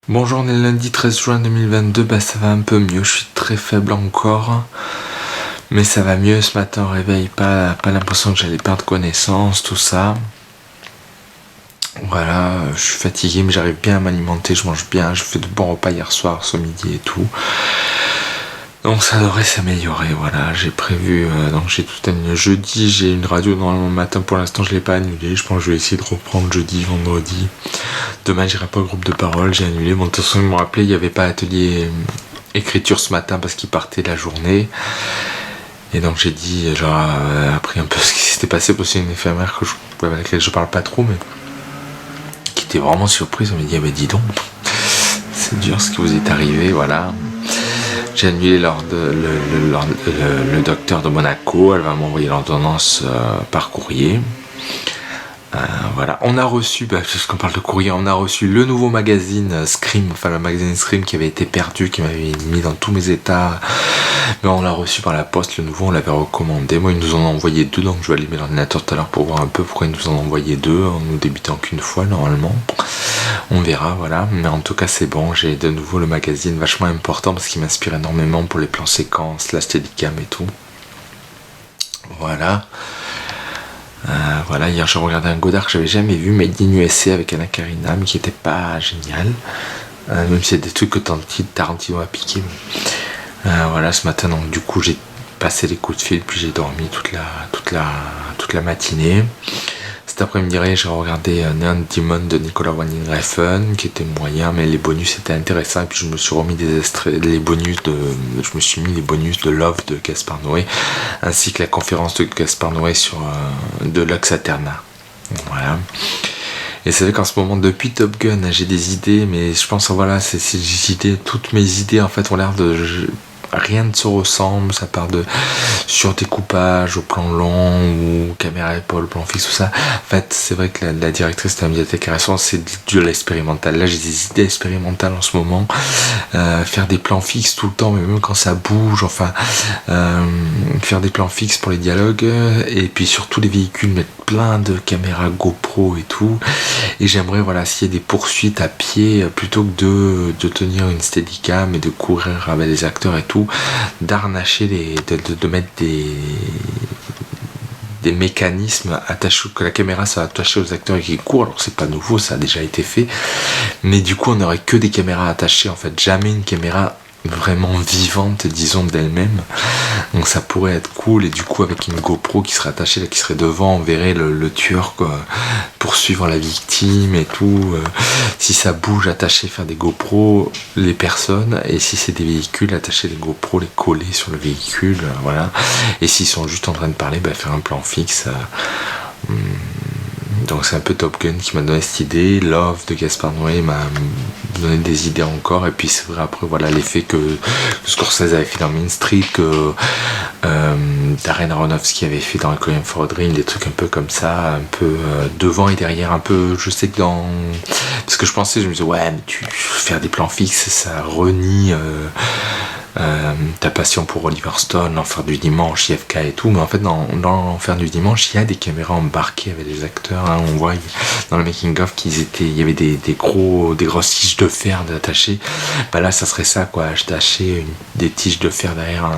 Bonjour, on est lundi 13 juin 2022, ça va un peu mieux, je suis très faible encore, mais ça va mieux ce matin au réveil, pas l'impression que j'allais perdre connaissance, tout ça. Voilà, je suis fatigué mais j'arrive bien à m'alimenter, je mange bien, je fais de bons repas hier soir, ce midi et tout. Donc ça devrait s'améliorer, voilà, j'ai prévu, donc j'ai tout annulé. Jeudi, j'ai une radio normalement le matin, pour l'instant je l'ai pas annulé, je pense que je vais essayer de reprendre jeudi, vendredi. Demain j'irai pas au groupe de parole, j'ai annulé. Bon, de toute façon ils m'ont rappelé, il n'y avait pas atelier écriture ce matin parce qu'ils partaient la journée. Et donc j'ai dit, appris un peu ce qui s'était passé, parce que c'est une infirmière avec laquelle je parle pas trop, mais qui était vraiment surprise. Elle m'a dit, dis donc, c'est dur ce qui vous est arrivé, voilà. J'ai annulé le docteur de Monaco, elle va m'envoyer l'ordonnance par courrier. Voilà, on a reçu, puisqu'on parle de courrier, on a reçu le nouveau magazine Scream, enfin le magazine Scream qui avait été perdu, qui m'avait mis dans tous mes états. Mais on l'a reçu par la poste, le nouveau, on l'avait recommandé. Moi, ils nous en ont envoyé 2, donc je vais allumer l'ordinateur tout à l'heure pour voir un peu pourquoi ils nous en ont envoyé 2, en nous débutant qu'une fois normalement. On verra, voilà. Mais en tout cas, c'est bon, j'ai de nouveau le magazine vachement important parce qu'il m'inspire énormément pour les plans séquences, la steadicam et tout. Voilà. Voilà, hier j'ai regardé un Godard que j'avais jamais vu, Made in USA avec Anna Karenina, qui était pas génial. Même si c'est des trucs que Tarantino a piqué. Voilà, ce matin, donc du coup j'ai passé les coups de fil, puis j'ai dormi toute la matinée. Cet après-midi, j'ai regardé Neon Demon de Nicolas Winding Refn, qui était moyen, mais les bonus étaient intéressants. Et puis je me suis remis les bonus de Love de Gaspard Noé, ainsi que la conférence de Gaspard Noé sur de Lux Aeterna. Voilà. Et c'est vrai qu'en ce moment, depuis Top Gun, j'ai des idées, mais je pense que voilà, toutes mes idées en fait ont l'air de rien ne se ressemble, ça part de surdécoupage au plan long ou caméra épaule, plan fixe, tout ça. En fait, c'est vrai que la directrice de la médiathèque récemment, c'est de l'expérimental. Là, j'ai des idées expérimentales en ce moment. Faire des plans fixes tout le temps, mais même quand ça bouge, enfin, faire des plans fixes pour les dialogues, et puis surtout les véhicules, mettre plein de caméras GoPro et tout. Et j'aimerais, voilà, s'il y a des poursuites à pied, plutôt que de tenir une steadicam et de courir avec les acteurs et tout, d'arnacher de mettre des mécanismes attachés, que la caméra soit attachée aux acteurs et qui courent. Alors c'est pas nouveau, ça a déjà été fait, mais du coup on n'aurait que des caméras attachées, en fait jamais une caméra vraiment vivante, disons, d'elle-même. Donc ça pourrait être cool, et du coup avec une GoPro qui serait attachée là, qui serait devant, on verrait le tueur poursuivre la victime et tout. Si ça bouge, attacher, faire des GoPro les personnes, et si c'est des véhicules, attacher les GoPro, les coller sur le véhicule, voilà. Et s'ils sont juste en train de parler, faire un plan fixe. Donc c'est un peu Top Gun qui m'a donné cette idée. Love de Gaspard Noé m'a donné des idées encore. Et puis c'est vrai, après voilà, l'effet que Scorsese avait fait dans Mean Street, que Darren Aronofsky avait fait dans Requiem for a Dream, des trucs un peu comme ça, un peu devant et derrière, un peu, je sais que parce que je me disais ouais, mais faire des plans fixes, ça renie ta passion pour Oliver Stone, l'Enfer du Dimanche, IFK et tout. Mais en fait dans l'Enfer du Dimanche, il y a des caméras embarquées avec les acteurs, hein. On voit dans le making of il y avait des grosses tiges de fer attachées. Là ça serait ça, quoi, attacher des tiges de fer derrière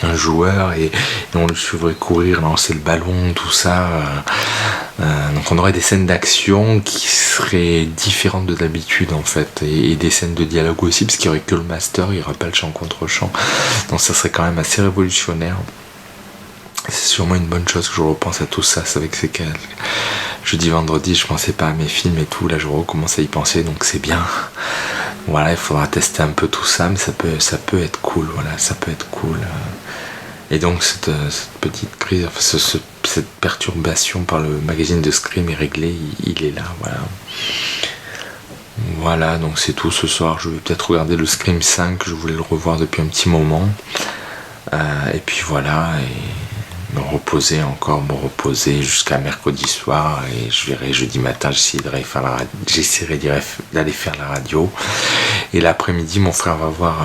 un joueur, et on le suivrait courir, lancer le ballon, tout ça. Donc on aurait des scènes d'action qui seraient différentes de d'habitude, en fait, et des scènes de dialogue aussi, parce qu'il n'y aurait que le master, il n'y aurait pas le chant contre chant. Donc ça serait quand même assez révolutionnaire. C'est sûrement une bonne chose que je repense à tout ça. C'est vrai que c'est que jeudi, vendredi, je pensais pas à mes films et tout. Là, je recommence à y penser, donc c'est bien. Voilà, il faudra tester un peu tout ça, mais ça peut être cool. Voilà, ça peut être cool. Et donc cette petite crise, enfin, cette perturbation par le magazine de Scream est réglée. Il est là, voilà. Voilà, donc c'est tout ce soir. Je vais peut-être regarder le Scream 5, je voulais le revoir depuis un petit moment. Et puis voilà, et me reposer jusqu'à mercredi soir, et je verrai jeudi matin, j'essaierai d'aller faire la radio. Et l'après-midi, mon frère va voir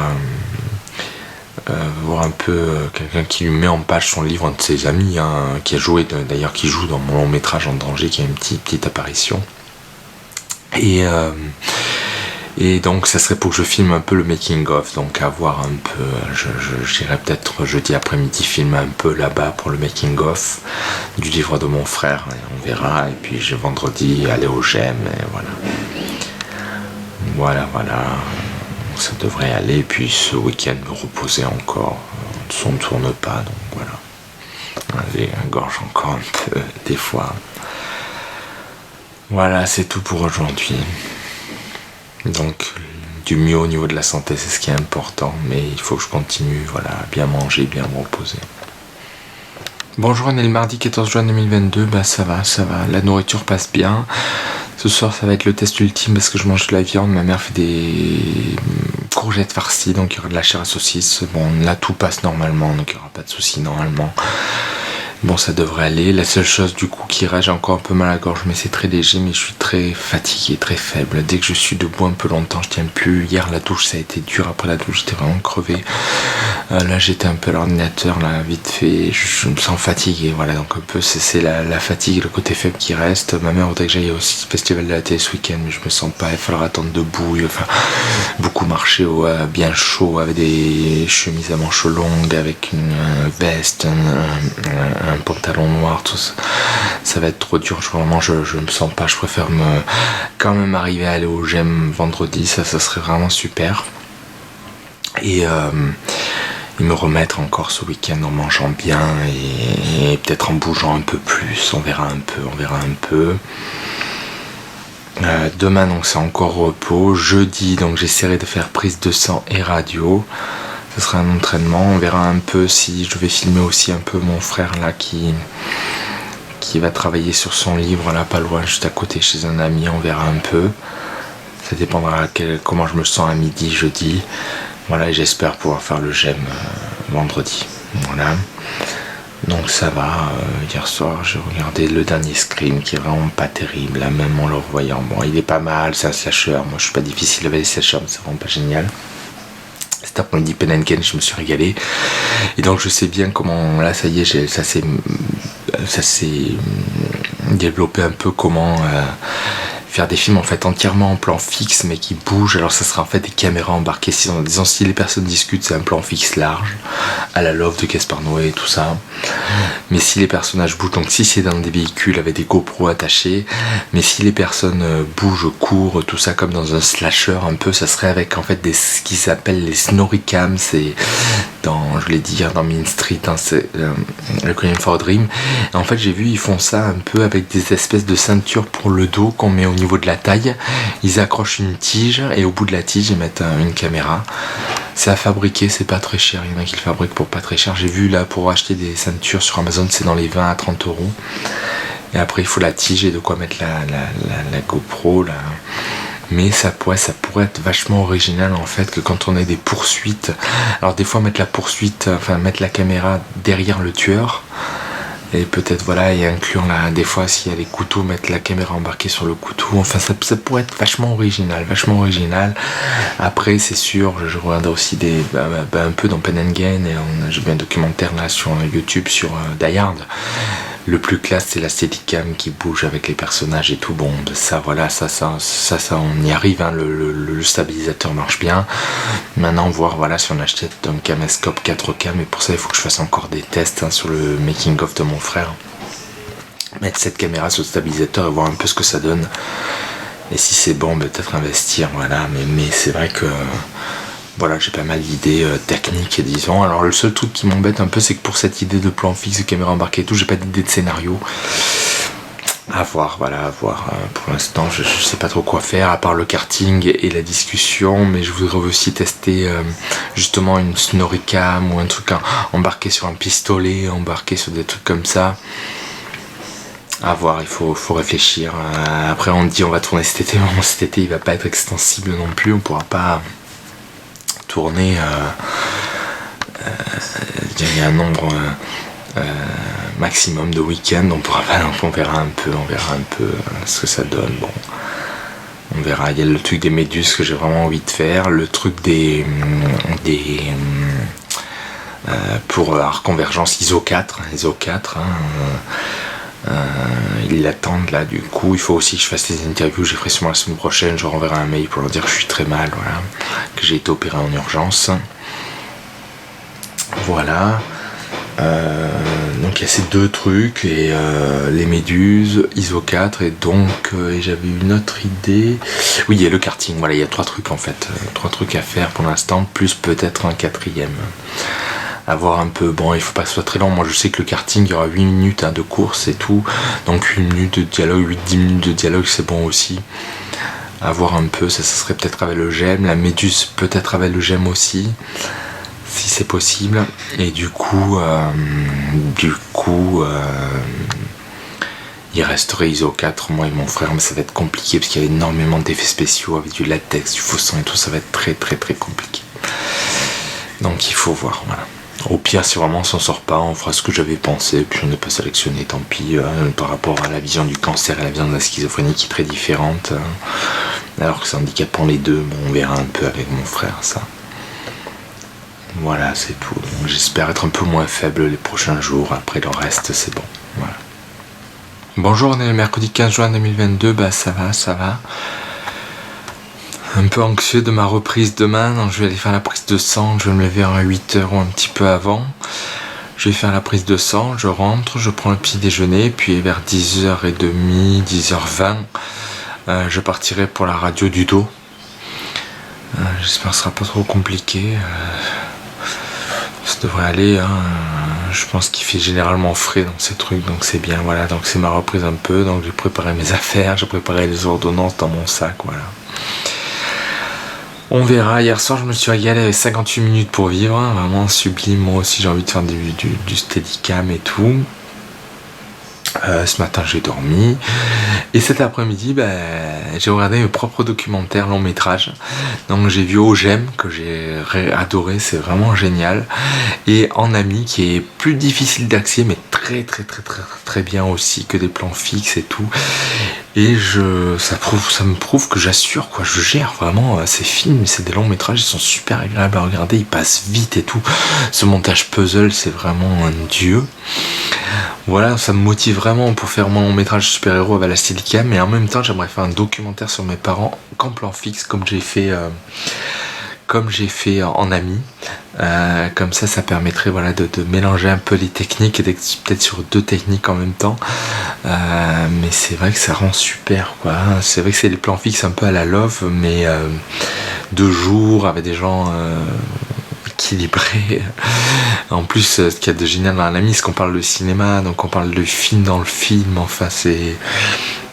un peu quelqu'un qui lui met en page son livre, un de ses amis, hein, qui joue dans mon long métrage En Danger, qui a une petite apparition. Et donc ça serait pour que je filme un peu le making of, donc à voir un peu, j'irai peut-être jeudi après-midi filmer un peu là-bas pour le making of du livre de mon frère, et on verra, et puis vendredi aller au GEM, et voilà, ça devrait aller, et puis ce week-end me reposer encore, on ne tourne pas, donc voilà, j'ai la gorge encore un peu des fois. Voilà, c'est tout pour aujourd'hui. Donc du mieux au niveau de la santé, c'est ce qui est important, mais il faut que je continue, voilà, à bien manger, bien me reposer. Bonjour, on est le mardi 14 juin 2022, ça va, la nourriture passe bien. Ce soir ça va être le test ultime parce que je mange de la viande, ma mère fait des courgettes farcies, donc il y aura de la chair à saucisse. Bon, là tout passe normalement, donc il n'y aura pas de soucis normalement. Bon, ça devrait aller. La seule chose du coup qui rage, j'ai encore un peu mal à la gorge, mais c'est très léger, mais je suis très fatigué, très faible. Dès que je suis debout un peu longtemps, je tiens plus. Hier, la douche, ça a été dur. Après la douche, j'étais vraiment crevé. Là, j'étais un peu à l'ordinateur, là, vite fait. Je me sens fatigué, voilà. Donc un peu, c'est la fatigue, le côté faible qui reste. Ma mère voudrait que j'aille aussi au festival de la télé ce week-end, mais je me sens pas. Il va falloir attendre debout. Enfin, beaucoup marcher bien chaud, avec des chemises à manches longues, avec une veste, un pantalon noir, tout ça. Ça va être trop dur, je me sens pas, je préfère quand même arriver à aller au GEM vendredi, ça serait vraiment super. Et me remettre encore ce week-end en mangeant bien et peut-être en bougeant un peu plus, on verra un peu. Demain donc c'est encore repos. Jeudi donc j'essaierai de faire prise de sang et radio. Ce sera un entraînement, on verra un peu si je vais filmer aussi un peu mon frère là qui va travailler sur son livre là pas loin, juste à côté chez un ami, on verra un peu. Ça dépendra comment je me sens à midi, jeudi. Voilà, et j'espère pouvoir faire le GEM vendredi. Voilà. Donc ça va, hier soir j'ai regardé le dernier Scream qui est vraiment pas terrible, là, même en le revoyant. Bon, il est pas mal, c'est un slasher, moi je suis pas difficile avec les slashers, mais c'est vraiment pas génial. Cet après-midi Pen and Game, je me suis régalé. Et donc je sais bien comment, là ça y est, ça s'est développé un peu comment faire des films en fait entièrement en plan fixe mais qui bougent. Alors ça sera en fait des caméras embarquées, disons si les personnes discutent c'est un plan fixe large à la Love de Gaspard Noé et tout ça, mais si les personnages bougent, donc si c'est dans des véhicules avec des GoPro attachés, mais si les personnes bougent, courent, tout ça comme dans un slasher un peu, ça serait avec en fait ce qui s'appelle les snoricams. C'est je l'ai dit hier dans Mean Street, hein, c'est le Crime for Dream. Et en fait j'ai vu ils font ça un peu avec des espèces de ceintures pour le dos qu'on met au niveau de la taille. Ils accrochent une tige et au bout de la tige ils mettent une caméra. C'est à fabriquer, c'est pas très cher, il y en a qui le fabriquent pour pas très cher. J'ai vu là pour acheter des ceintures sur Amazon c'est dans les 20 à 30 euros. Et après il faut la tige et de quoi mettre la GoPro là. Mais ça pourrait être vachement original en fait que quand on a des poursuites, alors des fois mettre la caméra derrière le tueur et peut-être voilà et inclure là des fois s'il y a des couteaux, mettre la caméra embarquée sur le couteau, enfin ça pourrait être vachement original. Après c'est sûr je regarde aussi un peu dans Pen and Gain et j'ai vu un documentaire là sur YouTube sur Die Hard. Le plus classe c'est la Steadicam qui bouge avec les personnages et tout. Bon ça voilà, ça on y arrive, hein. Le stabilisateur marche bien. Maintenant voir voilà si on achète un caméscope 4K, mais pour ça il faut que je fasse encore des tests, hein, sur le making of de mon frère. Mettre cette caméra sur le stabilisateur et voir un peu ce que ça donne. Et si c'est bon, peut-être investir, voilà. Mais c'est vrai que voilà, j'ai pas mal d'idées techniques, disons. Alors le seul truc qui m'embête un peu, c'est que pour cette idée de plan fixe, de caméra embarquée et tout, j'ai pas d'idée de scénario. À voir. Pour l'instant, je sais pas trop quoi faire, à part le karting et la discussion, mais je voudrais aussi tester justement une snoricam ou un truc embarqué sur un pistolet, embarqué sur des trucs comme ça. À voir, il faut réfléchir. Après on dit on va tourner cet été, mais cet été il va pas être extensible non plus, on pourra pas tourner, il y a un nombre maximum de week-ends, on verra un peu ce que ça donne. Bon, on verra. Il y a le truc des méduses que j'ai vraiment envie de faire, le truc pour la reconvergence ISO 4, hein, Ils l'attendent là, du coup il faut aussi que je fasse des interviews, je les ferai sûrement la semaine prochaine, je renverrai un mail pour leur dire que je suis très mal, voilà, que j'ai été opéré en urgence. Voilà. Donc il y a ces deux trucs et les méduses, ISO 4 et donc et j'avais une autre idée. Oui, il y a le karting, voilà, il y a 3 trucs en fait, 3 trucs à faire pour l'instant, plus peut-être un 4ème. À voir un peu, bon il faut pas que ce soit très long, moi je sais que le karting il y aura 8 minutes de course et tout, donc 8 minutes de dialogue, 8-10 minutes de dialogue c'est bon aussi. À voir un peu, ça serait peut-être avec le gemme, la méduse peut-être avec le gemme aussi. Si c'est possible, et du coup il resterait ISO 4, moi et mon frère, mais ça va être compliqué parce qu'il y a énormément d'effets spéciaux avec du latex, du faux sang et tout, ça va être très très très compliqué. Donc il faut voir, voilà. Au pire, si vraiment on s'en sort pas, on fera ce que j'avais pensé, puis on n'est pas sélectionné, tant pis, par rapport à la vision du cancer et la vision de la schizophrénie qui est très différente, alors que c'est handicapant les deux, bon, on verra un peu avec mon frère ça. Voilà, c'est tout. Donc, j'espère être un peu moins faible les prochains jours. Après, le reste, c'est bon. Voilà. Bonjour, on est le mercredi 15 juin 2022. Bah, ça va. Un peu anxieux de ma reprise demain. Donc, je vais aller faire la prise de sang. Je vais me lever à 8h ou un petit peu avant. Je vais faire la prise de sang. Je rentre, je prends le petit déjeuner. Puis, vers 10h30, 10h20, je partirai pour la radio du dos. J'espère que ce sera pas trop compliqué. Ça devrait aller, hein. Je pense qu'il fait généralement frais dans ces trucs, donc c'est bien, voilà, donc c'est ma reprise un peu, donc j'ai préparé mes affaires, j'ai préparé les ordonnances dans mon sac, voilà. On verra, hier soir je me suis régalé avec 58 minutes pour vivre, hein, vraiment sublime, moi aussi j'ai envie de faire du steadicam et tout. Ce matin j'ai dormi et cet après-midi j'ai regardé mes propres documentaires long métrage, donc j'ai vu OGEM que j'ai adoré, c'est vraiment génial, et En Ami qui est plus difficile d'accès mais très très très très très bien aussi, que des plans fixes et tout, et ça me prouve que j'assure quoi, je gère vraiment ces films, c'est des longs métrages, ils sont super agréables à regarder, ils passent vite et tout, ce montage puzzle c'est vraiment un dieu. Voilà, ça me motive vraiment pour faire mon long métrage super-héros avec la Steadicam, mais en même temps j'aimerais faire un documentaire sur mes parents qu'en plan fixe, comme j'ai fait En Ami. Comme ça permettrait voilà, de mélanger un peu les techniques et d'être peut-être sur 2 techniques en même temps. Mais c'est vrai que ça rend super quoi. C'est vrai que c'est des plans fixes un peu à la Love, mais 2 jours avec des gens équilibré. En plus, ce qu'il y a de génial dans l'ami, c'est qu'on parle de cinéma, donc on parle de film dans le film. Enfin, c'est,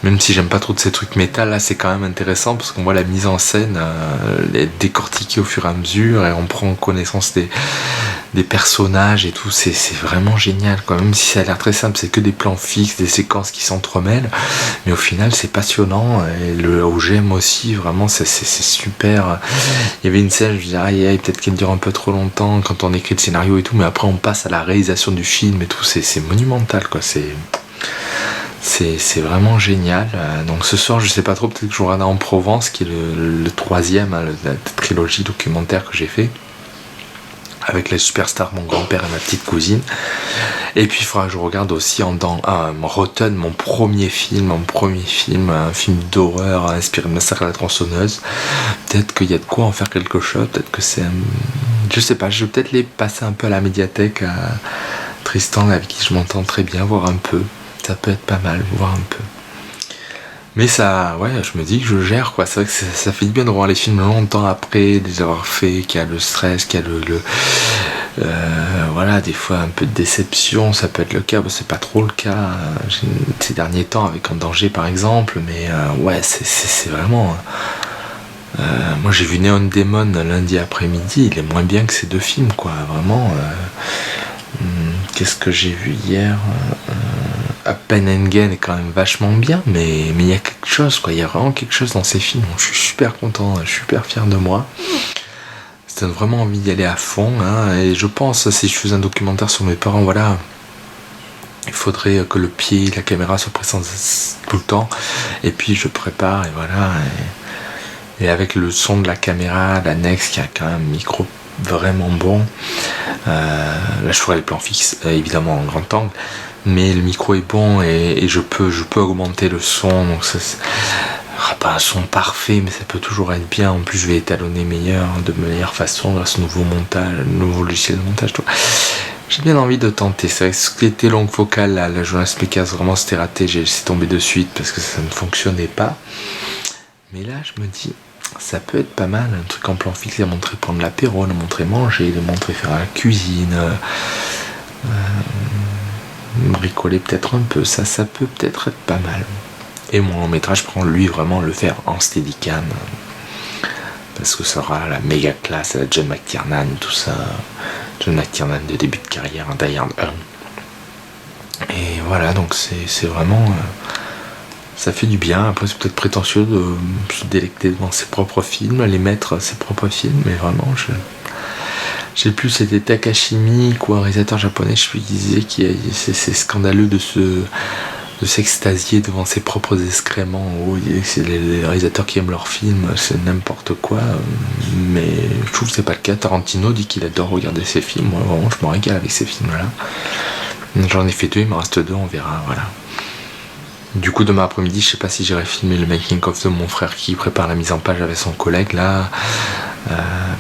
même si j'aime pas trop de ces trucs métal, là, c'est quand même intéressant parce qu'on voit la mise en scène être décortiquée au fur et à mesure et on prend connaissance des personnages et tout. C'est vraiment génial, quoi. Même si ça a l'air très simple, c'est que des plans fixes, des séquences qui s'entremêlent, mais au final, c'est passionnant. Et le OGM aussi, vraiment, c'est super. Il y avait une scène, je me disais, aïe, peut-être qu'elle dure un peu trop longtemps quand on écrit le scénario et tout, mais après on passe à la réalisation du film et tout, c'est monumental quoi, c'est vraiment génial. Donc ce soir je sais pas trop, peut-être que je regarde En Provence qui est le 3ème, hein, la trilogie documentaire que j'ai fait avec les superstars, mon grand-père et ma petite cousine. Et puis il faudra que je regarde aussi Rotten, mon premier film, un film d'horreur inspiré de Massacre à la tronçonneuse. Peut-être qu'il y a de quoi en faire quelque chose, peut-être que c'est... Je sais pas, je vais peut-être les passer un peu à la médiathèque à Tristan avec qui je m'entends très bien, voir un peu. Ça peut être pas mal, voir un peu. Mais ça, ouais, je me dis que je gère quoi. C'est vrai que ça fait du bien de voir les films longtemps après, de les avoir fait, qu'il y a le stress, qu'il y a voilà, des fois un peu de déception, ça peut être le cas, bon, c'est pas trop le cas ces derniers temps avec En Danger par exemple, mais ouais, c'est vraiment... moi j'ai vu Neon Demon lundi après-midi, il est moins bien que ces 2 films quoi, vraiment. Qu'est-ce que j'ai vu hier Pen and Gain est quand même vachement bien, mais il y a quelque chose quoi, il y a vraiment quelque chose dans ces films, je suis super content, je suis super fier de moi. Ça donne vraiment envie d'y aller à fond, hein, et je pense, si je faisais un documentaire sur mes parents, voilà, il faudrait que le pied, la caméra soient présents tout le temps, et puis je prépare, et voilà, et avec le son de la caméra, la Nex qui a quand même un micro vraiment bon, là je ferai les plans fixes, évidemment en grand angle, mais le micro est bon et je peux augmenter le son, donc ça pas un son parfait, mais ça peut toujours être bien. En plus je vais étalonner de meilleure façon grâce au nouveau logiciel de montage. J'ai bien envie de tenter. C'est vrai que ce qui était longue focale, la Jonas Mekas, vraiment c'était raté, j'ai laissé tomber de suite parce que ça ne fonctionnait pas. Mais là je me dis, ça peut être pas mal, un truc en plan fixe, de montrer prendre l'apéro, de montrer manger, de montrer faire la cuisine, bricoler peut-être un peu, ça peut peut-être être pas mal. Et mon long métrage, prend lui vraiment le faire en steadicam, parce que ça aura la méga classe, la John McTiernan, tout ça. John McTiernan de début de carrière, Die Hard 1. Et voilà, donc c'est vraiment... ça fait du bien. Après c'est peut-être prétentieux de se délecter devant ses propres films, les mettre ses propres films, mais vraiment j'ai plus, c'était Takashi Miike ou un réalisateur japonais, je lui disais que c'est scandaleux de s'extasier devant ses propres excréments. C'est les réalisateurs qui aiment leurs films, c'est n'importe quoi, mais je trouve que c'est pas le cas. Tarantino dit qu'il adore regarder ses films. Moi vraiment je me régale avec ces films là. J'en ai fait 2, il m'en reste 2, on verra, voilà. Du coup demain après-midi je sais pas si j'irai filmer le making of de mon frère qui prépare la mise en page avec son collègue là.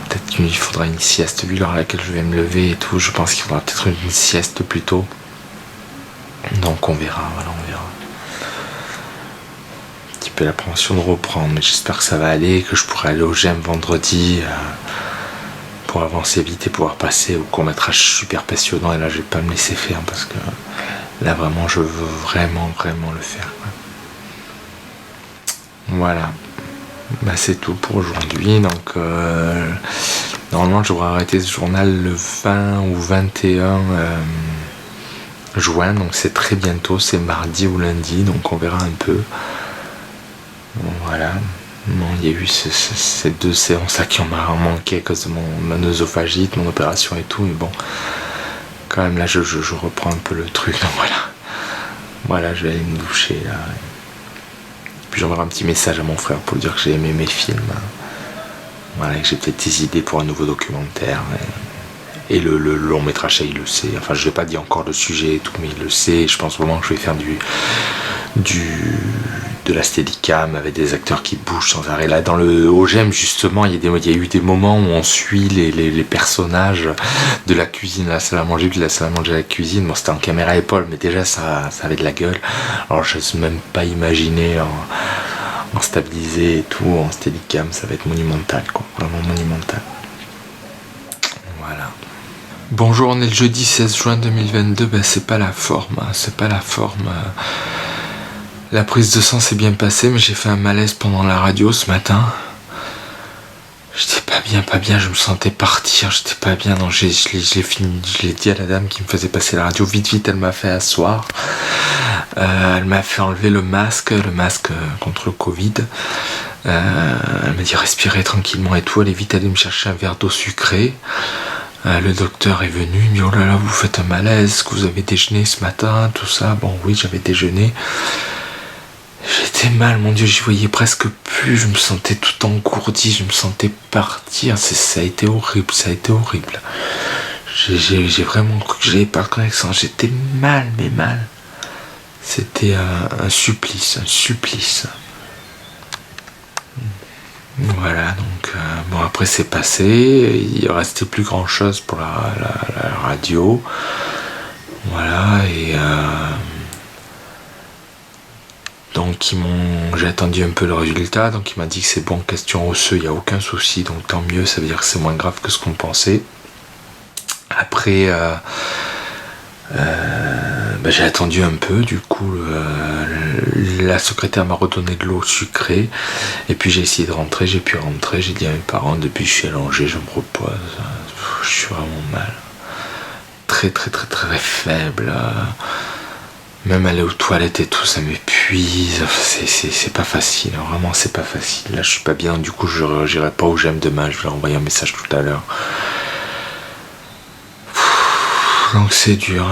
Peut-être qu'il faudra une sieste vu l'heure à laquelle je vais me lever et tout. Je pense qu'il faudra peut-être une sieste plus tôt. Donc on verra, voilà, on verra. Un petit peu l'appréhension de reprendre, mais j'espère que ça va aller, que je pourrai aller au GEM vendredi pour avancer vite et pouvoir passer au court-métrage super passionnant. Et là je vais pas me laisser faire parce que là vraiment je veux vraiment le faire, quoi. Voilà. C'est tout pour aujourd'hui. Donc normalement je devrais arrêter ce journal le 20 ou 21 juin, donc c'est très bientôt, c'est mardi ou lundi, donc on verra un peu. Voilà. Bon, il y a eu ces 2 séances là qui ont manqué à cause de mon œsophagite, mon opération et tout, mais bon, quand même là je reprends un peu le truc, donc voilà, je vais aller me doucher là. Puis j'enverrai un petit message à mon frère pour lui dire que j'ai aimé mes films, voilà, que j'ai peut-être des idées pour un nouveau documentaire, et le long métrage, il le sait. Enfin, je ne vais pas dire encore le sujet et tout, mais il le sait. Je pense vraiment que je vais faire de la steadicam avec des acteurs qui bougent sans arrêt. Là, dans le OGM, justement, il y a eu des moments où on suit les personnages de la cuisine, la salle à manger, puis de la salle à manger à la cuisine. Bon, c'était en caméra à épaule, mais déjà, ça avait de la gueule. Alors, je n'ose même pas imaginer en stabilisé et tout, en steadicam, ça va être monumental, quoi. Vraiment monumental. Voilà. Bonjour, on est le jeudi 16 juin 2022, c'est pas la forme, La prise de sang s'est bien passée, mais j'ai fait un malaise pendant la radio ce matin. J'étais pas bien, je me sentais partir, j'étais pas bien, non, je l'ai dit à la dame qui me faisait passer la radio, vite, elle m'a fait asseoir. Elle m'a fait enlever le masque contre le Covid. Elle m'a dit respirer tranquillement et tout, elle est vite allée me chercher un verre d'eau sucrée. Le docteur est venu, il me dit oh là là, vous faites un malaise, est-ce que vous avez déjeuné ce matin, tout ça. Bon oui, j'avais déjeuné. J'étais mal, mon Dieu, j'y voyais presque plus, je me sentais tout engourdi, je me sentais partir, ça a été horrible. J'ai vraiment cru que j'avais pas de connexion, j'étais mal. C'était un supplice. Voilà, donc bon, après c'est passé, il restait plus grand chose pour la radio, voilà, et donc j'ai attendu un peu le résultat, donc il m'a dit que c'est bon, question osseuse, il n'y a aucun souci, donc tant mieux, ça veut dire que c'est moins grave que ce qu'on pensait. Après j'ai attendu un peu, du coup la secrétaire m'a redonné de l'eau sucrée et puis j'ai essayé de rentrer, j'ai pu rentrer, j'ai dit à mes parents, depuis je suis allongé, je me repose, je suis vraiment mal, très faible, même aller aux toilettes et tout ça m'épuise, c'est pas facile, vraiment c'est pas facile, là je suis pas bien, du coup j'irai pas où j'aime demain, je vais leur envoyer un message tout à l'heure. Donc c'est dur,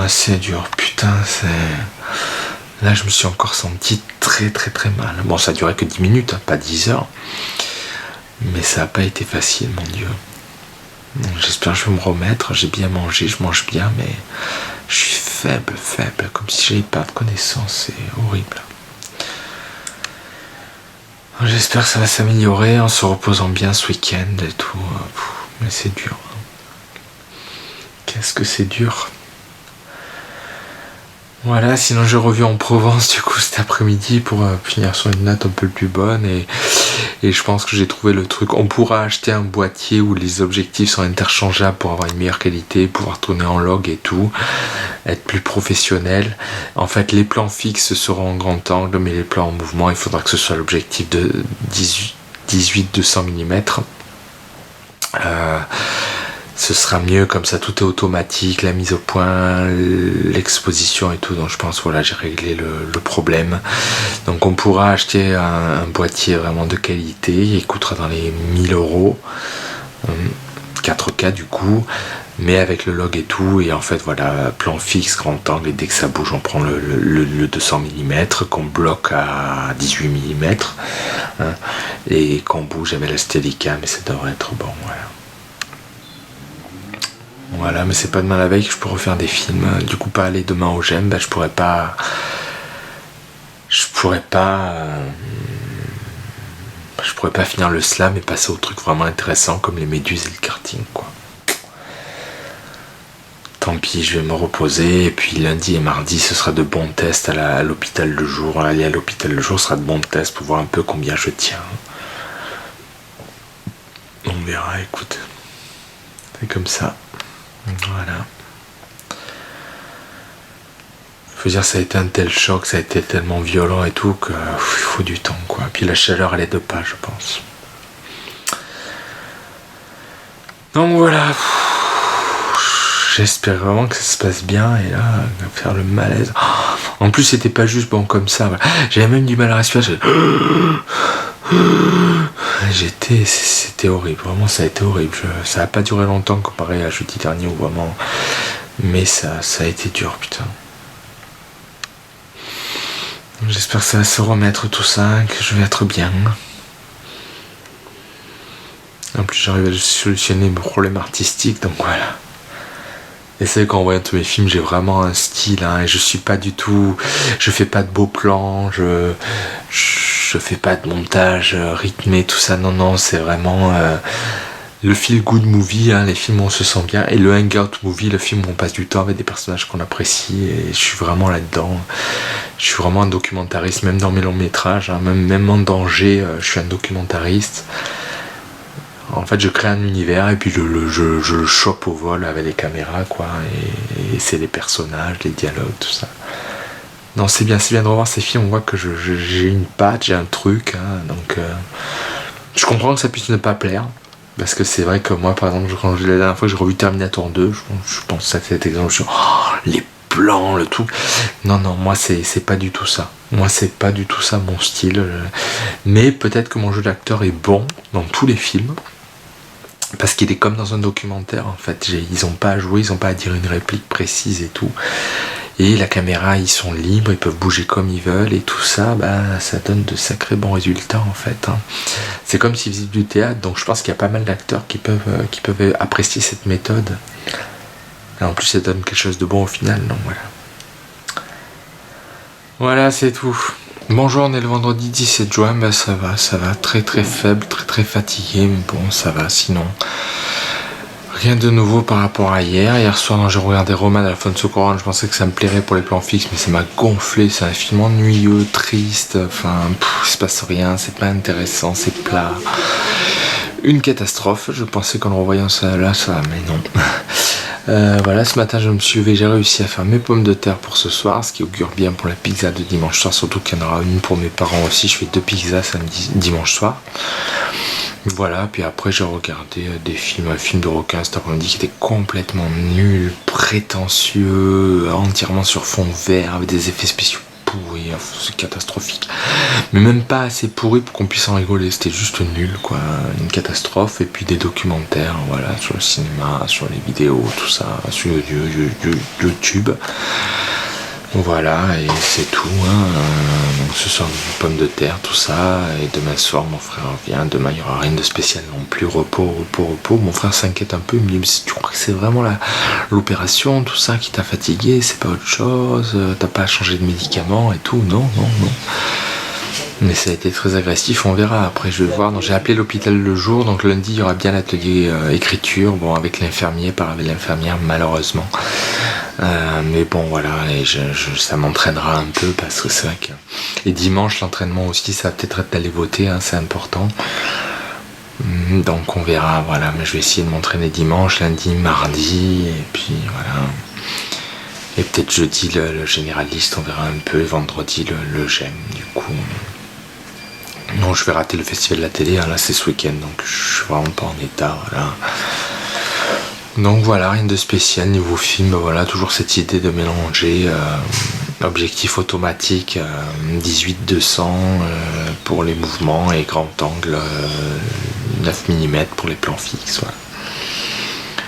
putain, là je me suis encore senti très mal. Bon, ça a duré que 10 minutes, pas 10 heures, mais ça n'a pas été facile, mon Dieu. Donc, j'espère que je vais me remettre, j'ai bien mangé, je mange bien, mais Je suis faible, comme si j'avais pas de connaissances, c'est horrible. J'espère que ça va s'améliorer en se reposant bien ce week-end et tout. Mais c'est dur. Qu'est-ce que c'est dur. Voilà, sinon j'ai revu en Provence du coup cet après-midi pour finir sur une note un peu plus bonne et je pense que j'ai trouvé le truc. On pourra acheter un boîtier où les objectifs sont interchangeables pour avoir une meilleure qualité, pouvoir tourner en log et tout, être plus professionnel. En fait, les plans fixes seront en grand angle, mais les plans en mouvement, il faudra que ce soit l'objectif de 18-200 mm. Ce sera mieux, comme ça tout est automatique, la mise au point, l'exposition et tout, donc je pense voilà j'ai réglé le problème. Donc on pourra acheter un boîtier vraiment de qualité, il coûtera dans les 1000 €, 4K du coup, mais avec le log et tout, et en fait voilà, plan fixe, grand angle, et dès que ça bouge on prend le 200 mm qu'on bloque à 18 mm, hein, et qu'on bouge avec la Steadicam, et ça devrait être bon, voilà. Voilà, mais c'est pas demain la veille que je pourrais faire des films. Du coup, pas aller demain au GEM, je pourrais pas finir le slam et passer au truc vraiment intéressant comme les méduses et le karting, quoi. Tant pis, je vais me reposer, et puis lundi et mardi ce sera de bons tests à l'hôpital de jour. Aller à l'hôpital de jour sera de bons tests pour voir un peu combien je tiens. On verra, écoute. C'est comme ça. Voilà. Faut dire, ça a été un tel choc, ça a été tellement violent et tout qu'il faut du temps, quoi. Puis la chaleur elle aide pas, je pense. Donc voilà. J'espère vraiment que ça se passe bien, et là, faire le malaise. En plus, c'était pas juste bon comme ça. Voilà. J'avais même du mal à respirer. C'était horrible, vraiment ça a été horrible. Ça a pas duré longtemps comparé à jeudi dernier où vraiment, mais ça a été dur, putain. J'espère que ça va se remettre tout ça, que je vais être bien. En plus j'arrive à solutionner mes problèmes artistiques, donc voilà. Et c'est vrai qu'en voyant tous mes films, j'ai vraiment un style, hein, et je suis pas du tout, je fais pas de beaux plans, je fais pas de montage rythmé, tout ça, non, c'est vraiment le feel good movie, hein, les films où on se sent bien, et le hangout movie, le film où on passe du temps avec des personnages qu'on apprécie, et je suis vraiment là-dedans. Je suis vraiment un documentariste, même dans mes longs métrages, hein, même en danger, je suis un documentariste. En fait, je crée un univers et puis je le chope au vol avec les caméras, quoi, et c'est les personnages, les dialogues, tout ça. Non, c'est bien de revoir ces films, on voit que j'ai une patte, j'ai un truc, hein, donc je comprends que ça puisse ne pas plaire, parce que c'est vrai que moi, par exemple, la dernière fois que j'ai revu Terminator 2, je pense à cet exemple, je suis les plans, le tout. Non, moi c'est pas du tout ça. Moi c'est pas du tout ça mon style. Mais peut-être que mon jeu d'acteur est bon dans tous les films. Parce qu'il est comme dans un documentaire en fait. Ils ont pas à jouer, ils ont pas à dire une réplique précise et tout. Et la caméra, ils sont libres, ils peuvent bouger comme ils veulent et tout ça, ça donne de sacrés bons résultats en fait, hein. C'est comme s'ils faisaient du théâtre, donc je pense qu'il y a pas mal d'acteurs qui peuvent apprécier cette méthode. Et en plus, ça donne quelque chose de bon au final, donc voilà. Voilà, c'est tout. Bonjour, on est le vendredi 17 juin, ça va, très faible, très fatigué, mais bon, ça va, sinon... Rien de nouveau par rapport à hier. Hier soir, j'ai regardé Roman Alfonso Cuarón, je pensais que ça me plairait pour les plans fixes, mais ça m'a gonflé, c'est un film ennuyeux, triste, enfin, il se passe rien, c'est pas intéressant, c'est plat. Une catastrophe, je pensais qu'en le revoyant ça, mais non. Voilà, ce matin j'ai réussi à faire mes pommes de terre pour ce soir, ce qui augure bien pour la pizza de dimanche soir, surtout qu'il y en aura une pour mes parents aussi. Je fais 2 pizzas dimanche soir. Voilà, puis après j'ai regardé un film de requin cet après-midi qui était complètement nul, prétentieux, entièrement sur fond vert, avec des effets spéciaux pourris, c'est catastrophique. Mais même pas assez pourri pour qu'on puisse en rigoler, c'était juste nul, quoi, une catastrophe. Et puis des documentaires, voilà, sur le cinéma, sur les vidéos, tout ça, sur YouTube. Voilà, et c'est tout. Donc ce soir, pommes de terre, tout ça. Et demain soir, mon frère revient. Demain, il n'y aura rien de spécial non plus. Repos, repos, repos. Mon frère s'inquiète un peu. Il me dit, mais si tu crois que c'est vraiment l'opération, tout ça qui t'a fatigué, c'est pas autre chose. T'as pas changé de médicaments et tout. Non, non, non. Mais ça a été très agressif, on verra. Après, je vais voir. Donc, j'ai appelé l'hôpital le jour. Donc, lundi, il y aura bien l'atelier écriture. Bon, avec l'infirmier, pas avec l'infirmière, malheureusement. Mais bon, voilà. Et ça m'entraînera un peu parce que c'est vrai que les dimanches, l'entraînement aussi, ça va peut-être être d'aller voter. C'est important. Donc, on verra. Voilà. Mais je vais essayer de m'entraîner dimanche, lundi, mardi. Et puis, voilà. Et peut-être jeudi, le généraliste, on verra un peu. Et vendredi, le GEM. Du coup. Non, je vais rater le festival de la télé, là c'est ce week-end, donc je suis vraiment pas en état, voilà. Donc voilà, rien de spécial niveau film, voilà, toujours cette idée de mélanger objectif automatique 18-200 pour les mouvements et grand angle 9 mm pour les plans fixes, voilà.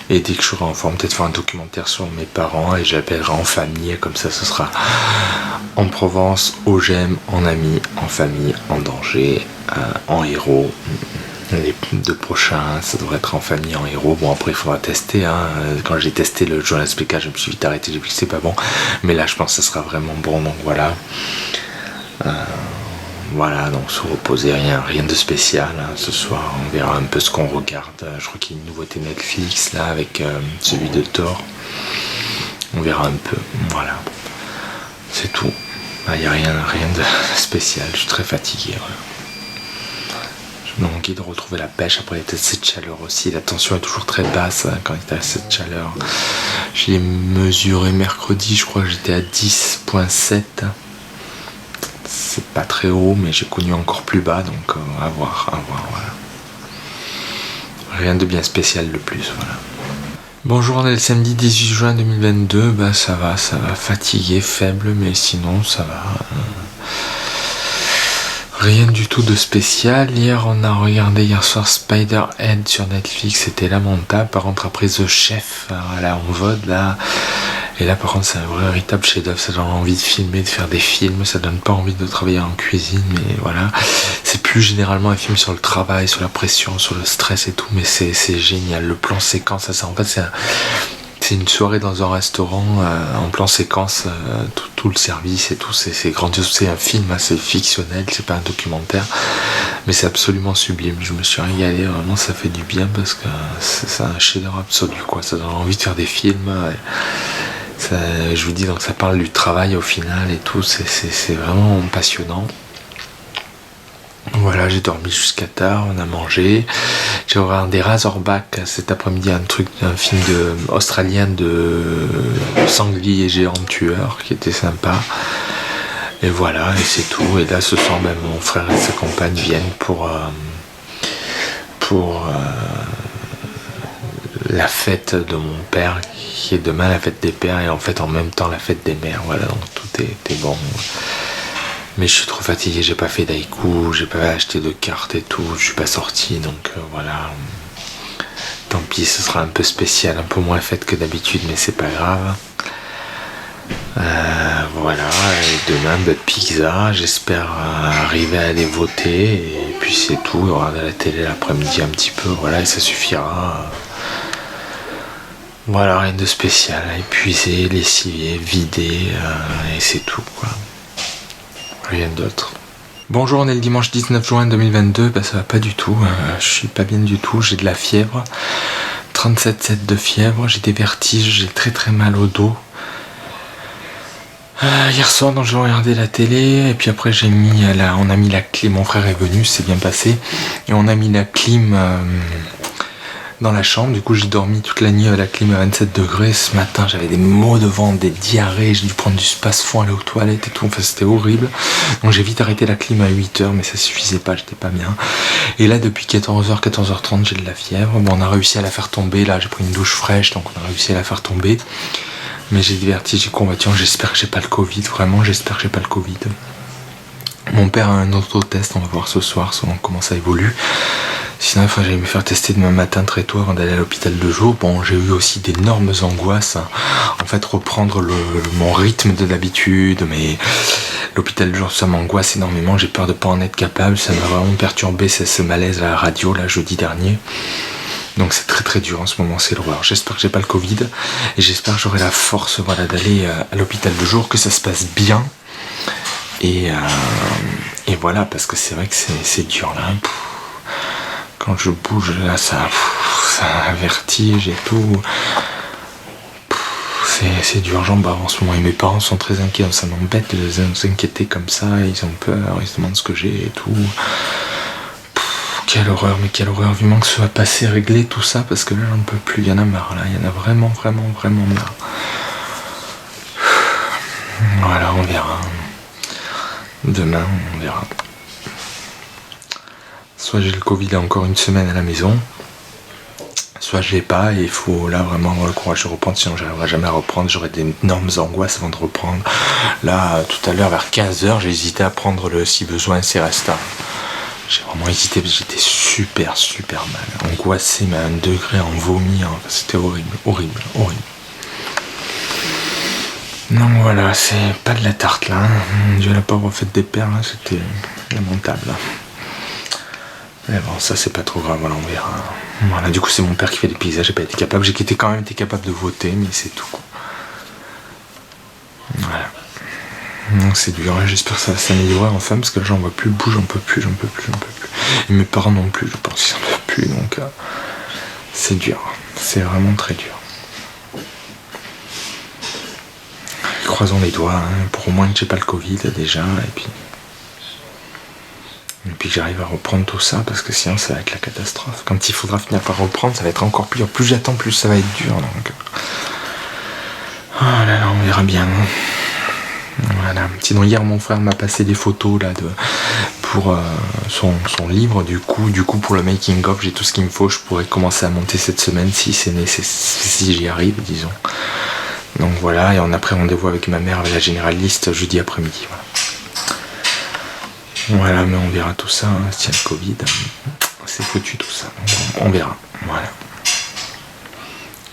Et dès que je serai en forme, peut-être faire un documentaire sur mes parents et j'appellerai en famille, comme ça ce sera en Provence, au GEM, en amis, en famille, en danger, en héros. Les deux prochains, ça devrait être en famille, en héros. Bon, après il faudra tester. Quand j'ai testé le Jonas PK, je me suis vite arrêté, j'ai vu que c'est pas bon. Mais là je pense que ça sera vraiment bon, donc voilà. Voilà, donc se reposer, rien de spécial. Ce soir, on verra un peu ce qu'on regarde. Je crois qu'il y a une nouveauté Netflix là avec celui de Thor. On verra un peu. Voilà, c'est tout. Il n'y a rien de spécial. Je suis très fatigué. Voilà. Je me manquais de retrouver la pêche. Après, il y a peut-être cette chaleur aussi. La tension est toujours très basse quand il y a cette chaleur. J'ai mesuré mercredi. Je crois que j'étais à 10,7. C'est pas très haut, mais j'ai connu encore plus bas, donc à voir, voilà. Rien de bien spécial de plus, voilà. Bonjour, on est le samedi 18 juin 2022, ça va, fatigué, faible, mais sinon ça va. Rien du tout de spécial. Hier, on a regardé hier soir Spider-Head sur Netflix, c'était lamentable. Par contre, après The Chef, voilà, on vote là. Et là, par contre, c'est un vrai véritable chef-d'œuvre. Ça donne envie de filmer, de faire des films. Ça donne pas envie de travailler en cuisine, mais voilà. C'est plus généralement un film sur le travail, sur la pression, sur le stress et tout, mais c'est génial. Le plan séquence, ça en fait, c'est une soirée dans un restaurant en plan séquence, tout le service et tout, c'est grandiose. C'est un film assez fictionnel, c'est pas un documentaire, mais c'est absolument sublime. Je me suis régalé, vraiment, ça fait du bien parce que c'est un chef-d'œuvre absolu, quoi. Ça donne envie de faire des films. Ça, je vous dis, donc ça parle du travail au final et tout, c'est vraiment passionnant. Voilà, j'ai dormi jusqu'à tard, on a mangé. J'ai regardé Razorback cet après-midi, un film australien de sanglier géant tueur qui était sympa. Et voilà, et c'est tout. Et là, ce soir, mon frère et sa compagne viennent pour la fête de mon père, qui est demain la fête des pères, et en fait en même temps la fête des mères. Voilà, donc tout est bon. Mais je suis trop fatigué, j'ai pas fait d'haïku, j'ai pas acheté de cartes et tout, je suis pas sorti, donc voilà. Tant pis, ce sera un peu spécial, un peu moins fête que d'habitude, mais c'est pas grave. Voilà, et demain, pizza, j'espère arriver à aller voter, et puis c'est tout, regarder la télé l'après-midi un petit peu, voilà, et ça suffira. Voilà, rien de spécial, épuisé, lessivé, vidé, et c'est tout, quoi. Rien d'autre. Bonjour, on est le dimanche 19 juin 2022, ça va pas du tout, je suis pas bien du tout, j'ai de la fièvre, 37,7 de fièvre, j'ai des vertiges, j'ai très très mal au dos. Hier soir, donc j'ai regardé la télé, et puis après on a mis la clim, mon frère est venu, c'est bien passé, et on a mis la clim dans la chambre. Du coup, j'ai dormi toute la nuit avec la clim à 27 degrés. Ce matin, j'avais des maux de ventre, des diarrhées, j'ai dû prendre du space-fond, aller aux toilettes et tout, enfin c'était horrible. Donc j'ai vite arrêté la clim à 8h, mais ça suffisait pas, j'étais pas bien. Et là, depuis 14h, 14h30, j'ai de la fièvre. Bon, on a réussi à la faire tomber, là j'ai pris une douche fraîche, donc on a réussi à la faire tomber. Mais j'ai des vertiges, j'ai courbatures, j'espère que j'ai pas le Covid, vraiment j'espère que j'ai pas le Covid. Mon père a un autotest, on va voir ce soir selon comment ça évolue. Sinon, il faut que j'aille me faire tester demain matin très tôt avant d'aller à l'hôpital de jour. Bon, j'ai eu aussi d'énormes angoisses. En fait, reprendre mon rythme de d'habitude, mais l'hôpital de jour, ça m'angoisse énormément. J'ai peur de pas en être capable. Ça m'a vraiment perturbé, ce malaise à la radio, là, jeudi dernier. Donc c'est très très dur en ce moment, c'est l'horreur. J'espère que j'ai pas le Covid et j'espère que j'aurai la force d'aller à l'hôpital de jour, que ça se passe bien. Et voilà, parce que c'est vrai que c'est dur là. Quand je bouge là, ça a un vertige et tout. C'est dur, j'en bave en ce moment. Et mes parents sont très inquiets, donc ça m'embête de s'inquiéter comme ça. Ils ont peur, ils se demandent ce que j'ai et tout. Quelle horreur, mais quelle horreur, vivement que ce soit passé, réglé, tout ça, parce que là j'en peux plus, il y en a marre, là, il y en a vraiment, vraiment, vraiment marre. Voilà, on verra. Demain, on verra. Soit j'ai le Covid encore une semaine à la maison, soit je l'ai pas, et il faut là vraiment avoir le courage de reprendre, sinon j'arriverai jamais à reprendre, j'aurai d'énormes angoisses avant de reprendre. Là, tout à l'heure, vers 15h, j'ai hésité à prendre le si besoin, c'est resta. J'ai vraiment hésité parce que j'étais super super mal, angoissé mais à un degré, en vomi, hein. C'était horrible, horrible, horrible. Non voilà, c'est pas de la tarte là, hein. Dieu la pauvre fête des pères, là, c'était lamentable. Mais bon, ça c'est pas trop grave, voilà, on verra. Voilà, du coup c'est mon père qui fait des paysages, j'ai pas été capable, quand même été capable de voter, mais c'est tout. Voilà. Donc c'est dur, j'espère que ça va s'améliorer enfin, parce que là j'en vois plus le bout, j'en peux plus. Et mes parents non plus, je pense qu'ils en peuvent plus, donc c'est dur, c'est vraiment très dur. Croisons les doigts, hein, pour au moins que j'ai pas le Covid déjà, et puis que j'arrive à reprendre tout ça, parce que sinon ça va être la catastrophe. Quand il faudra finir par reprendre, ça va être encore pire. Plus j'attends, plus ça va être dur, donc... Oh là là, on verra bien. Voilà. Sinon hier mon frère m'a passé des photos là pour son livre, du coup pour le making of j'ai tout ce qu'il me faut, je pourrais commencer à monter cette semaine si j'y arrive, disons. Donc voilà, et on a pris rendez-vous avec ma mère, avec la généraliste, jeudi après-midi. Voilà, mais on verra tout ça, hein, si y a le Covid, c'est foutu tout ça, on verra, voilà.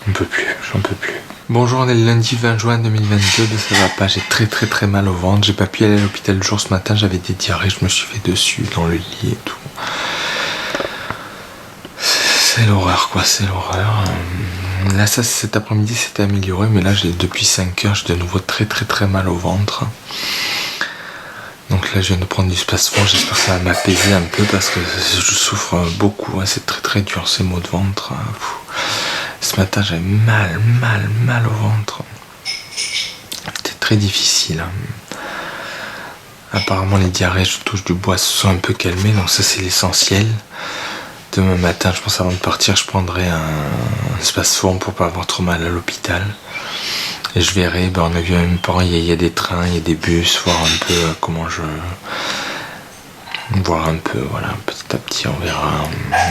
J'en peux plus. Bonjour, on est le lundi 20 juin 2022, ça va pas, j'ai très très très mal au ventre, j'ai pas pu aller à l'hôpital le jour ce matin, j'avais des diarrhées, je me suis fait dessus dans le lit et tout. C'est l'horreur quoi, c'est l'horreur. Là ça cet après-midi c'était amélioré, mais là depuis 5 heures j'ai de nouveau très très très mal au ventre. Donc là je viens de prendre du Spasfon, j'espère que ça va m'apaiser un peu parce que je souffre beaucoup, hein, c'est très très dur ces maux de ventre. Ce matin j'avais mal au ventre. C'était très difficile. Hein. Apparemment les diarrhées, je touche du bois, se sont un peu calmées, donc ça c'est l'essentiel. Demain matin, je pense avant de partir, je prendrai un Spasfon pour pas avoir trop mal à l'hôpital. Et je verrai, on a vu à mes parents, il y a des trains, il y a des bus, voir un peu comment voir un peu, voilà, petit à petit on verra.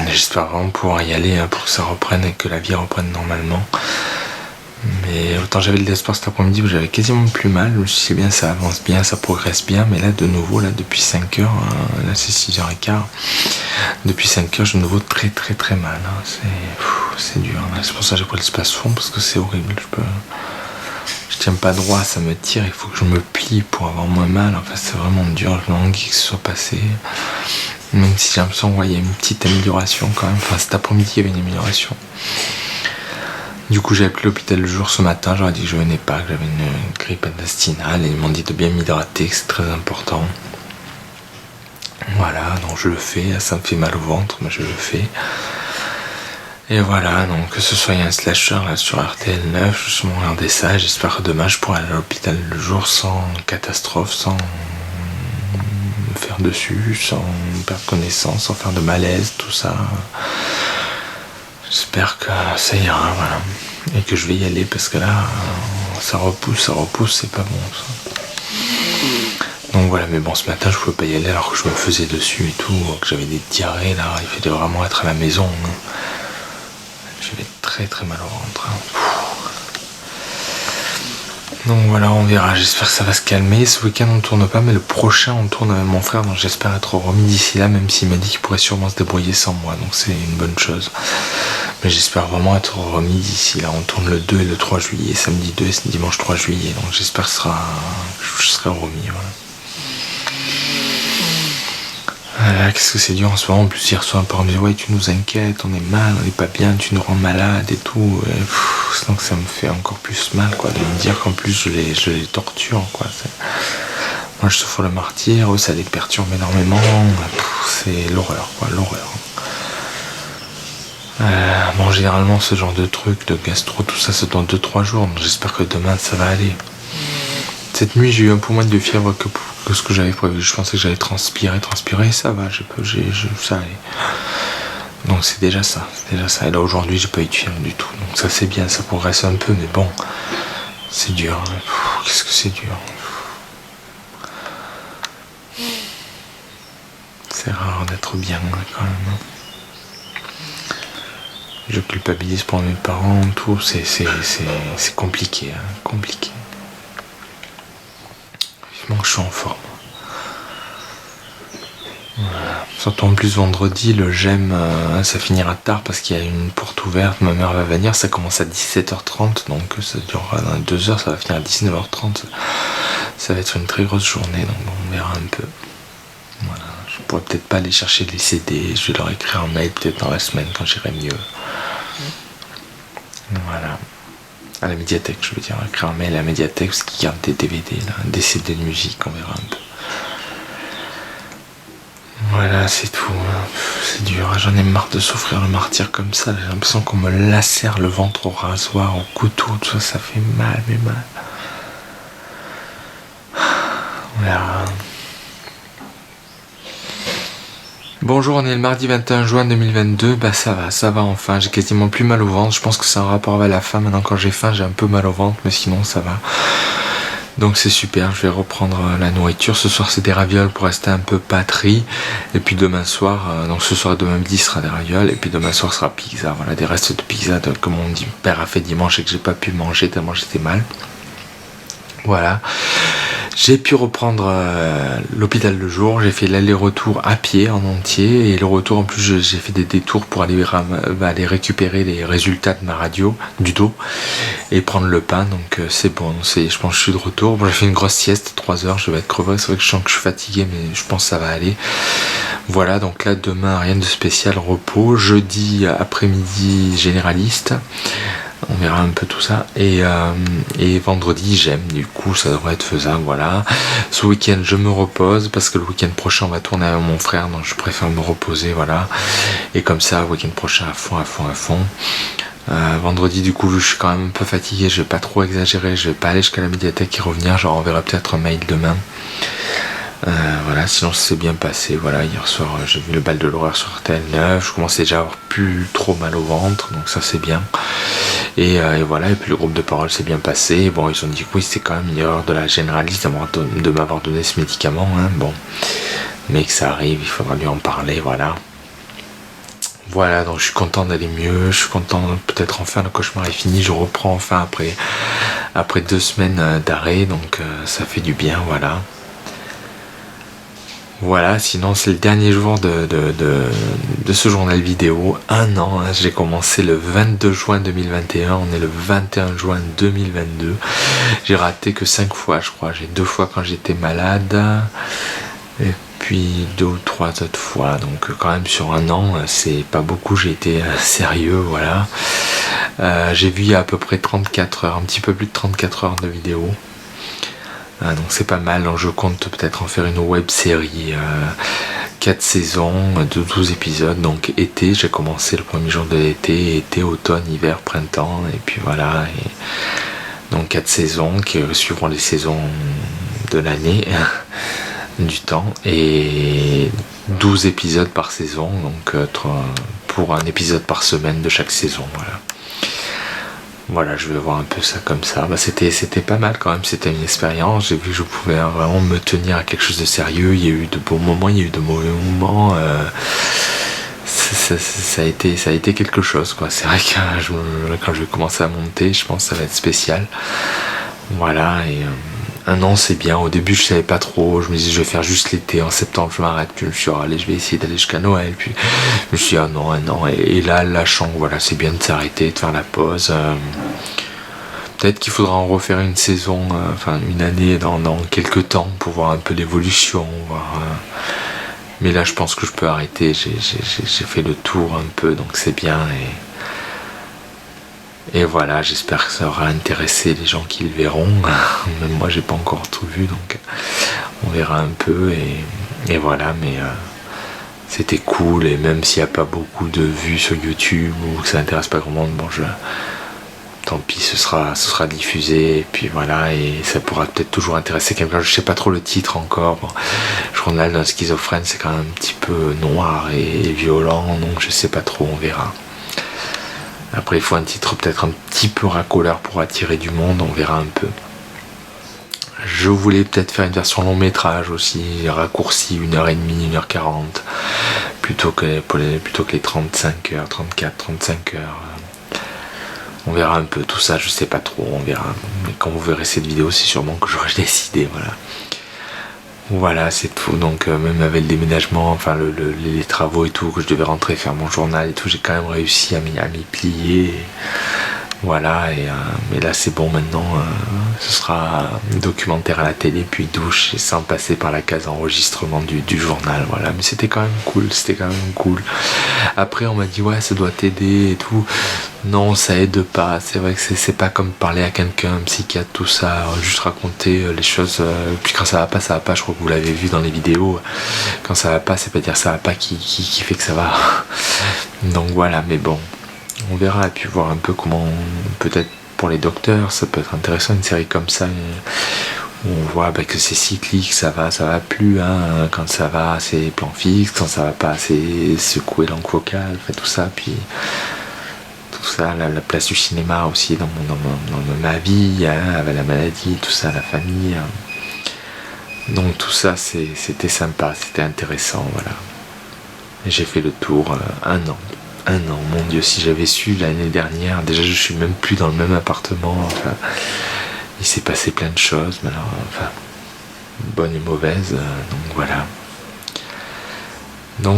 J'espère vraiment pouvoir y aller, hein, pour que ça reprenne et que la vie reprenne normalement. Mais autant j'avais de l'espoir cet après-midi où j'avais quasiment plus mal, je me suis dit bien, ça avance bien, ça progresse bien, mais là de nouveau, là depuis 5 heures, hein, là c'est 6h15, depuis 5 heures j'ai de nouveau très très très mal, hein, c'est dur, hein. C'est pour ça que j'ai pris le Spasfon, parce que c'est horrible, je tiens pas droit, ça me tire, il faut que je me plie pour avoir moins mal, enfin c'est vraiment dur, je me languis que ce soit passé, même si j'ai l'impression qu'il y a une petite amélioration quand même, enfin cet après-midi il y avait une amélioration. Du coup j'ai appelé l'hôpital le jour ce matin, j'aurais dit que je venais pas, que j'avais une grippe intestinale et ils m'ont dit de bien m'hydrater, que c'est très important. Voilà, donc je le fais, ça me fait mal au ventre, mais je le fais. Et voilà, donc que ce soit un slasher là sur RTL9, je suis regardé ça, j'espère que demain je pourrai aller à l'hôpital le jour sans catastrophe, sans me faire dessus, sans perdre connaissance, sans faire de malaise, tout ça. J'espère que ça ira, voilà. Et que je vais y aller parce que là, ça repousse, c'est pas bon ça. Donc voilà, mais bon, ce matin je pouvais pas y aller alors que je me faisais dessus et tout, que j'avais des diarrhées là, il fallait vraiment être à la maison. Hein. J'avais très très mal au ventre. Hein. Donc voilà, on verra, j'espère que ça va se calmer. Ce week-end on ne tourne pas, mais le prochain on tourne avec mon frère, donc j'espère être remis d'ici là, même s'il m'a dit qu'il pourrait sûrement se débrouiller sans moi, donc c'est une bonne chose. Mais j'espère vraiment être remis d'ici là. On tourne le 2 et le 3 juillet, samedi 2 et dimanche 3 juillet, donc j'espère que je serai remis. Voilà, qu'est-ce que c'est dur en ce moment. En plus hier soir un peu me dit ouais, tu nous inquiètes, on est mal, on est pas bien, tu nous rends malade et tout, et donc ça me fait encore plus mal quoi, de me dire qu'en plus je les torture quoi. Moi je souffre le martyre, ça les perturbe énormément, c'est l'horreur quoi, l'horreur. Bon, généralement ce genre de truc, de gastro, tout ça, c'est dans 2-3 jours, donc j'espère que demain ça va aller. Cette nuit j'ai eu un peu moins de fièvre que ce que j'avais prévu. Je pensais que j'allais transpirer, ça va, ça allait. Donc c'est déjà ça. Et là aujourd'hui j'ai pas eu de fièvre du tout, donc ça c'est bien, ça progresse un peu, mais bon, c'est dur. Qu'est-ce que c'est dur. C'est rare d'être bien quand même. Je culpabilise pour mes parents, tout, c'est compliqué, compliqué. Vivement que je suis en forme. Voilà. Surtout en plus vendredi, le GEM, ça finira tard parce qu'il y a une porte ouverte, ma mère va venir, ça commence à 17h30, donc ça durera dans 2 heures, ça va finir à 19h30. Ça va être une très grosse journée, donc bon, on verra un peu. Voilà. Je pourrais peut-être pas aller chercher les CD, je vais leur écrire un mail peut-être dans la semaine quand j'irai mieux. Voilà. À la médiathèque, je veux dire, écrire un mail à la médiathèque parce qu'ils gardent des DVD, là, des CD de musique, on verra un peu. Voilà, c'est tout. C'est dur, j'en ai marre de souffrir le martyr comme ça. J'ai l'impression qu'on me lacère le ventre au rasoir, au couteau, tout ça, ça fait mal, mais mal. On verra. Bonjour, on est le mardi 21 juin 2022, ça va enfin, j'ai quasiment plus mal au ventre, je pense que c'est un rapport avec la faim, maintenant quand j'ai faim j'ai un peu mal au ventre, mais sinon ça va. Donc c'est super, je vais reprendre la nourriture, ce soir c'est des ravioles pour rester un peu patrie, et puis demain soir, donc ce soir et demain midi sera des ravioles, et puis demain soir sera pizza, voilà, des restes de pizza que mon père a fait dimanche et que j'ai pas pu manger tellement j'étais mal. Voilà. J'ai pu reprendre l'hôpital le jour, j'ai fait l'aller-retour à pied en entier et le retour en plus j'ai fait des détours pour aller récupérer les résultats de ma radio du dos et prendre le pain, donc c'est bon, je pense que je suis de retour. Bon, j'ai fait une grosse sieste, 3 heures, je vais être crevé, c'est vrai que je sens que je suis fatigué mais je pense que ça va aller. Voilà, donc là demain rien de spécial, repos, jeudi après-midi généraliste. On verra un peu tout ça. Et vendredi, j'aime. Du coup, ça devrait être faisable. Voilà. Ce week-end, je me repose parce que le week-end prochain, on va tourner avec mon frère. Donc, je préfère me reposer. Voilà. Et comme ça, le week-end prochain, à fond. Vendredi, du coup, vu que je suis quand même un peu fatigué, je vais pas trop exagérer. Je vais pas aller jusqu'à la médiathèque et revenir. Je renverrai peut-être un mail demain. Voilà, sinon ça s'est bien passé. Voilà, hier soir j'ai vu le bal de l'horreur sur RTL9, je commençais déjà à avoir plus trop mal au ventre, donc ça c'est bien. Et voilà, et puis le groupe de parole s'est bien passé. Bon, ils ont dit que oui, c'était quand même une erreur de la généraliste de m'avoir donné ce médicament, bon, mais que ça arrive, il faudra lui en parler, voilà. Voilà, donc je suis content d'aller mieux, je suis content peut-être enfin le cauchemar est fini, je reprends enfin après 2 semaines d'arrêt, donc ça fait du bien, voilà. Voilà, sinon c'est le dernier jour de ce journal vidéo, 1 an, j'ai commencé le 22 juin 2021, on est le 21 juin 2022, j'ai raté que 5 fois je crois, j'ai 2 fois quand j'étais malade, et puis 2 ou 3 autres fois, donc quand même sur 1 an, c'est pas beaucoup, j'ai été sérieux, voilà. J'ai vu il y a à peu près 34 heures, un petit peu plus de 34 heures de vidéo. Donc c'est pas mal, donc je compte peut-être en faire une web série, 4 saisons de 12 épisodes, donc été, j'ai commencé le premier jour de l'été, été, automne, hiver, printemps, et puis voilà, et donc 4 saisons qui suivront les saisons de l'année, du temps, et 12 épisodes par saison, donc pour un épisode par semaine de chaque saison, voilà. Voilà, je vais voir un peu ça comme ça. C'était pas mal quand même, c'était une expérience. J'ai vu que je pouvais vraiment me tenir à quelque chose de sérieux. Il y a eu de bons moments, il y a eu de mauvais moments. Ça a été quelque chose, quoi. C'est vrai que quand je vais commencer à monter, je pense que ça va être spécial. Voilà, et un an c'est bien. Au début je savais pas trop, je me disais je vais faire juste l'été, en septembre je m'arrête, puis je me suis dit allez je vais essayer d'aller jusqu'à Noël, puis je me suis dit ah non, un an, et là lâchant, voilà, c'est bien de s'arrêter, de faire la pause. Peut-être qu'il faudra en refaire une saison, enfin une année dans quelques temps pour voir un peu l'évolution, voir, mais là je pense que je peux arrêter, j'ai fait le tour un peu, donc c'est bien. Et voilà, j'espère que ça aura intéressé les gens qui le verront. Même moi, j'ai pas encore tout vu, donc on verra un peu. Et voilà, mais c'était cool. Et même s'il n'y a pas beaucoup de vues sur YouTube ou que ça n'intéresse pas grand monde, bon, tant pis, ce sera diffusé. Et puis voilà, et ça pourra peut-être toujours intéresser quelqu'un. Je sais pas trop le titre encore. Bon, Journal d'un schizophrène, c'est quand même un petit peu noir et violent, donc je sais pas trop, on verra. Après, il faut un titre peut-être un petit peu racoleur pour attirer du monde, on verra un peu. Je voulais peut-être faire une version long métrage aussi, raccourci 1h30, 1h40, plutôt que les 35 heures, 34, 35 heures. On verra un peu tout ça, je sais pas trop, on verra. Mais quand vous verrez cette vidéo, c'est sûrement que j'aurai décidé, voilà. Voilà, c'est tout. Donc même avec le déménagement, enfin les travaux et tout, que je devais rentrer faire mon journal et tout, j'ai quand même réussi à m'y plier. Et voilà, mais là c'est bon maintenant, ce sera un documentaire à la télé, puis douche, et sans passer par la case enregistrement du journal, voilà. Mais c'était quand même cool. Après on m'a dit ouais ça doit t'aider et tout. Non, ça aide pas, c'est vrai que c'est pas comme parler à quelqu'un, un psychiatre, tout ça, juste raconter les choses, puis quand ça va pas, je crois que vous l'avez vu dans les vidéos, quand ça va pas, c'est pas dire ça va pas qui fait que ça va. Donc voilà, mais bon. On verra, et puis voir un peu comment, peut-être pour les docteurs, ça peut être intéressant une série comme ça, où on voit que c'est cyclique, ça va plus, hein, quand ça va c'est plan fixe, quand ça va pas c'est secouer langue vocale, tout ça, puis tout ça, la place du cinéma aussi dans ma vie, hein, avec la maladie, tout ça, la famille, hein. Donc tout ça c'était sympa, c'était intéressant, voilà. Et j'ai fait le tour, un an, mon Dieu, si j'avais su l'année dernière, déjà je suis même plus dans le même appartement, enfin, il s'est passé plein de choses, mais alors, enfin, bonnes et mauvaises, donc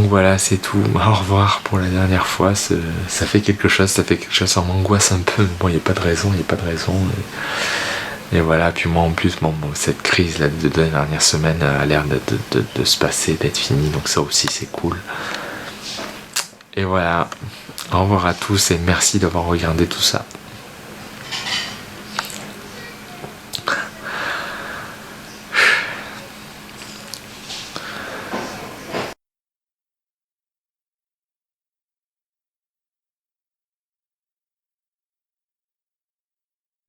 voilà, c'est tout. Au revoir pour la dernière fois, ça fait quelque chose, ça m'angoisse un peu, mais bon, il n'y a pas de raison, et voilà, puis moi en plus, cette crise là de la dernière semaine a l'air de se passer, d'être finie, donc ça aussi c'est cool. Et voilà, au revoir à tous et merci d'avoir regardé tout ça.